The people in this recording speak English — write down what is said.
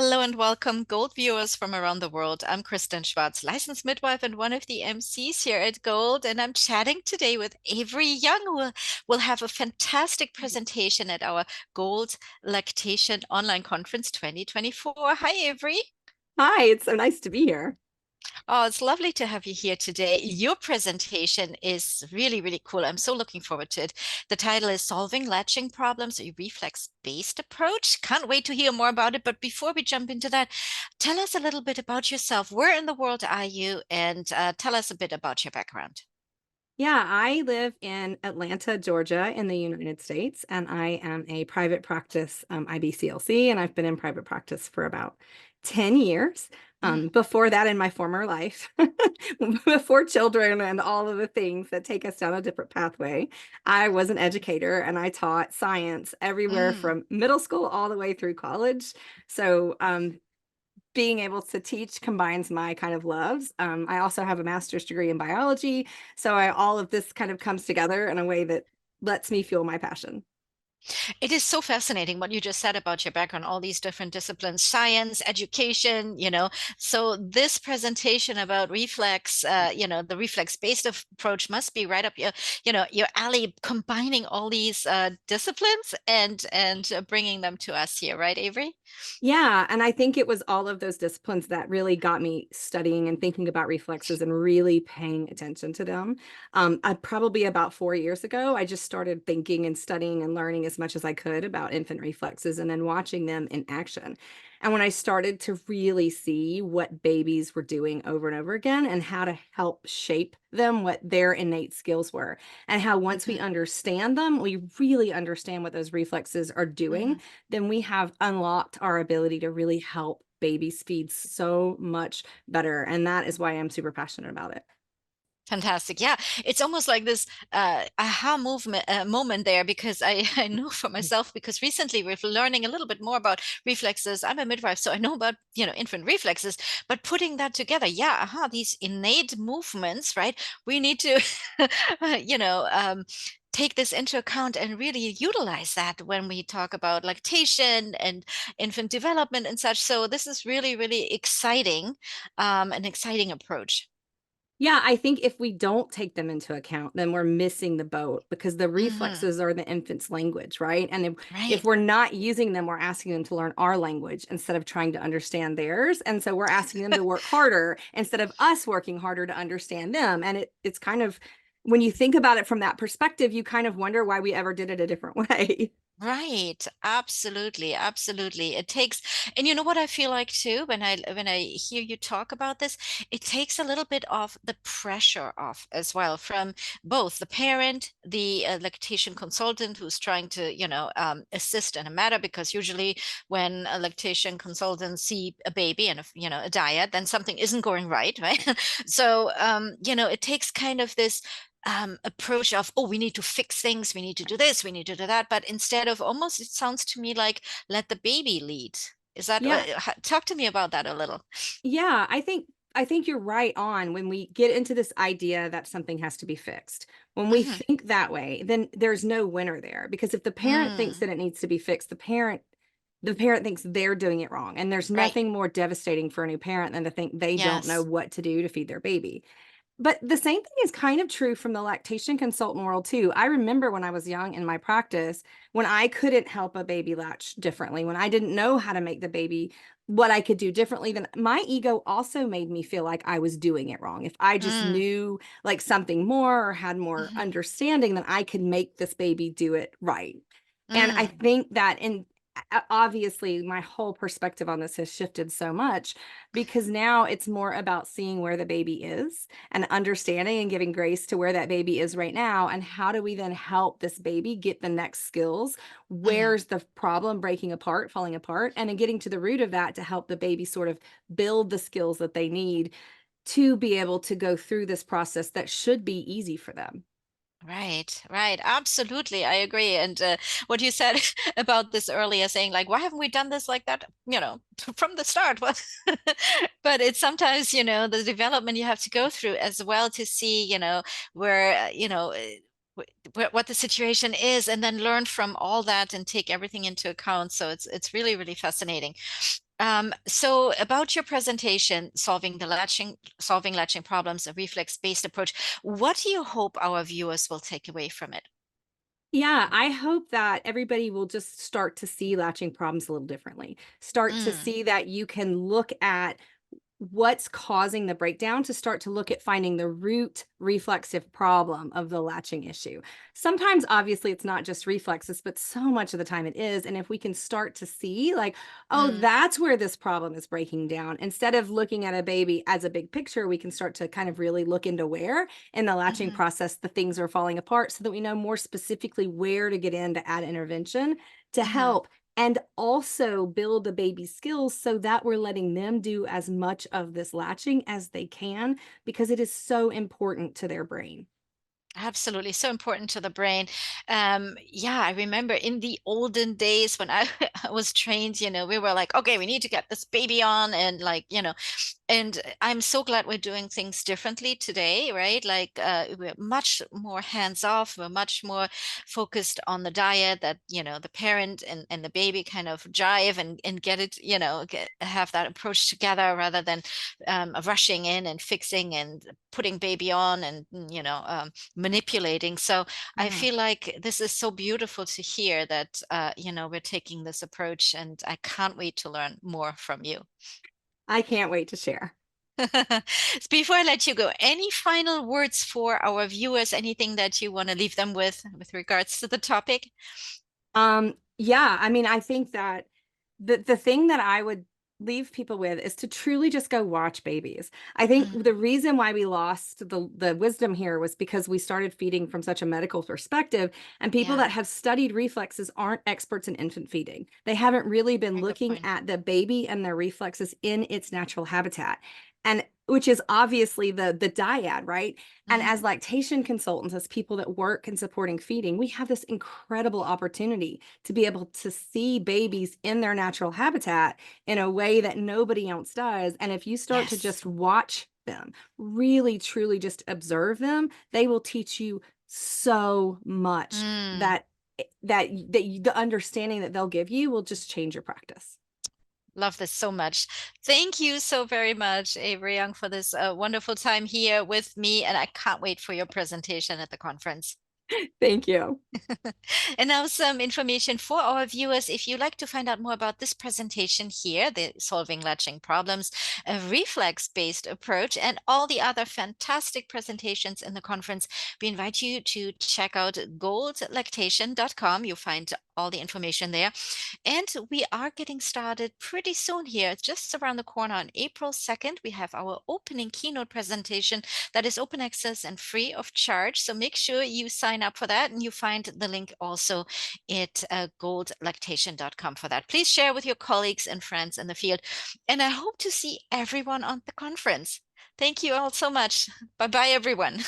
Hello and welcome, Gold viewers from around the world. I'm Kristen Schwartz, licensed midwife and one of the MCs here at Gold, and I'm chatting today with Avery Young, who will have a fantastic presentation at our Gold Lactation Online Conference 2024. Hi, Avery. Hi, it's so nice to be here. Oh, it's lovely to have you here today. Your presentation is really, really cool. I'm so looking forward to it. The title is Solving Latching Problems, a Reflex-Based Approach. Can't wait to hear more about it. But before we jump into that, tell us a little bit about yourself. Where in the world are you? And tell us a bit about your background. Yeah, I live in Atlanta, Georgia, in the United States, and I am a private practice IBCLC, and I've been in private practice for about 10 years. Mm. Before that, in my former life, before children and all of the things that take us down a different pathway, I was an educator and I taught science everywhere Mm. from middle school all the way through college. So being able to teach combines my kind of loves. I also have a master's degree in biology, so all of this kind of comes together in a way that lets me fuel my passion. It is so fascinating what you just said about your background, all these different disciplines, science, education. So this presentation about the reflex-based approach must be right up your alley, combining all these disciplines and bringing them to us here, right, Avery? Yeah, and I think it was all of those disciplines that really got me studying and thinking about reflexes and really paying attention to them. I probably about 4 years ago, I just started thinking and studying and learning as much as I could about infant reflexes and then watching them in action. And when I started to really see what babies were doing over and over again and how to help shape them, what their innate skills were, and how once we Mhm. understand them, we really understand what those reflexes are doing, Mhm. then we have unlocked our ability to really help babies feed so much better. And that is why I'm super passionate about it. Fantastic. Yeah, it's almost like this aha movement moment there because I know for myself because recently we're learning a little bit more about reflexes. I'm a midwife, so I know about infant reflexes, but putting that together, yeah, aha, these innate movements, right? We need to you know take this into account and really utilize that when we talk about lactation and infant development and such. So this is really, really exciting, an exciting approach. Yeah, I think if we don't take them into account, then we're missing the boat because the Hmm. reflexes are the infant's language, right? And if Right. we're not using them, we're asking them to learn our language instead of trying to understand theirs. And so we're asking them to work harder instead of us working harder to understand them. And it's kind of, when you think about it from that perspective, you kind of wonder why we ever did it a different way. Right. Absolutely. Absolutely. It takes, and you know what I feel like too, when I hear you talk about this, it takes a little bit of the pressure off as well from both the parent, the lactation consultant who's trying to, assist in a matter, because usually when a lactation consultant see a baby and a diet, then something isn't going right, right? So, it takes kind of this approach of, oh, we need to fix things, we need to do this, we need to do that, but instead of, almost it sounds to me like, let the baby lead. Is that Yeah, what, talk to me about that a little. Yeah, I think you're right on when we get into this idea that something has to be fixed. When we Hmm. think that way, then there's no winner there because if the parent thinks Mm, that it needs to be fixed, the parent thinks they're doing it wrong. And there's right. nothing more devastating for a new parent than to think they don't know Yes. what to do to feed their baby. But the same thing is kind of true from the lactation consultant world too. I remember when I was young in my practice, when I couldn't help a baby latch differently, when I didn't know how to make the baby what I could do differently, then my ego also made me feel like I was doing it wrong. If I just Mm, knew like something more or had more mhm, understanding, then I could make this baby do it right. And I mm, think that in obviously my whole perspective on this has shifted so much because now it's more about seeing where the baby is and understanding and giving grace to where that baby is right now. And how do we then help this baby get the next skills? mhm. Where's the problem breaking apart, falling apart? And then getting to the root of that to help the baby sort of build the skills that they need to be able to go through this process that should be easy for them. Right, right. Absolutely. I agree. And what you said about this earlier, saying like, why haven't we done this like that, from the start? Well, but it's sometimes, the development you have to go through as well to see, where, what the situation is, and then learn from all that and take everything into account. So it's really, really fascinating. So about your presentation, solving latching problems, a reflex-based approach, what do you hope our viewers will take away from it? Yeah, I hope that everybody will just start to see latching problems a little differently. Start to Mm, see that you can look at what's causing the breakdown, to start to look at finding the root reflexive problem of the latching issue. Sometimes, obviously, it's not just reflexes, but so much of the time it is. And if we can start to see, like, oh, mm, that's where this problem is breaking down, instead of looking at a baby as a big picture, we can start to kind of really look into where in the latching mhm, process the things are falling apart, so that we know more specifically where to get in to add intervention to mhm. help, and also build the baby's skills so that we're letting them do as much of this latching as they can, because it is so important to their brain. Absolutely, so important to the brain. Yeah, I remember in the olden days when I I was trained, we were like, okay, we need to get this baby on, and like, and I'm so glad we're doing things differently today, right? Like we're much more hands off. We're much more focused on the diet that, the parent and the baby kind of jive and get it, have that approach together rather than rushing in and fixing and putting baby on and, manipulating. So I Yeah. feel like this is so beautiful to hear that, we're taking this approach, and I can't wait to learn more from you. I can't wait to share. Before I let you go, any final words for our viewers? Anything that you want to leave them with regards to the topic? Yeah, I mean, I think that the thing that I would leave people with is to truly just go watch babies. I think the Mm, reason why we lost the wisdom here was because we started feeding from such a medical perspective, and people yeah, that have studied reflexes aren't experts in infant feeding. They haven't really been very good looking point. at the baby and their reflexes in its natural habitat. And which is obviously the dyad, right? And Hmm. as lactation consultants, as people that work in supporting feeding, we have this incredible opportunity to be able to see babies in their natural habitat in a way that nobody else does. And if you start to Yes. just watch them, really truly just observe them, they will teach you so much Mm, that the understanding that they'll give you will just change your practice. love this so much. Thank you so very much, Avery Young, for this wonderful time here with me, and I can't wait for your presentation at the conference. Thank you. And now some information for our viewers. If you'd like to find out more about this presentation here, the Solving Latching Problems, a reflex-based approach, and all the other fantastic presentations in the conference, we invite you to check out goldlactation.com. You'll find all the information there. And we are getting started pretty soon here. It's just around the corner on April 2nd. We have our opening keynote presentation that is open access and free of charge. So make sure you sign up for that, and you find the link also at goldlactation.com for that. Please share with your colleagues and friends in the field. And I hope to see everyone on the conference. Thank you all so much. Bye bye, everyone.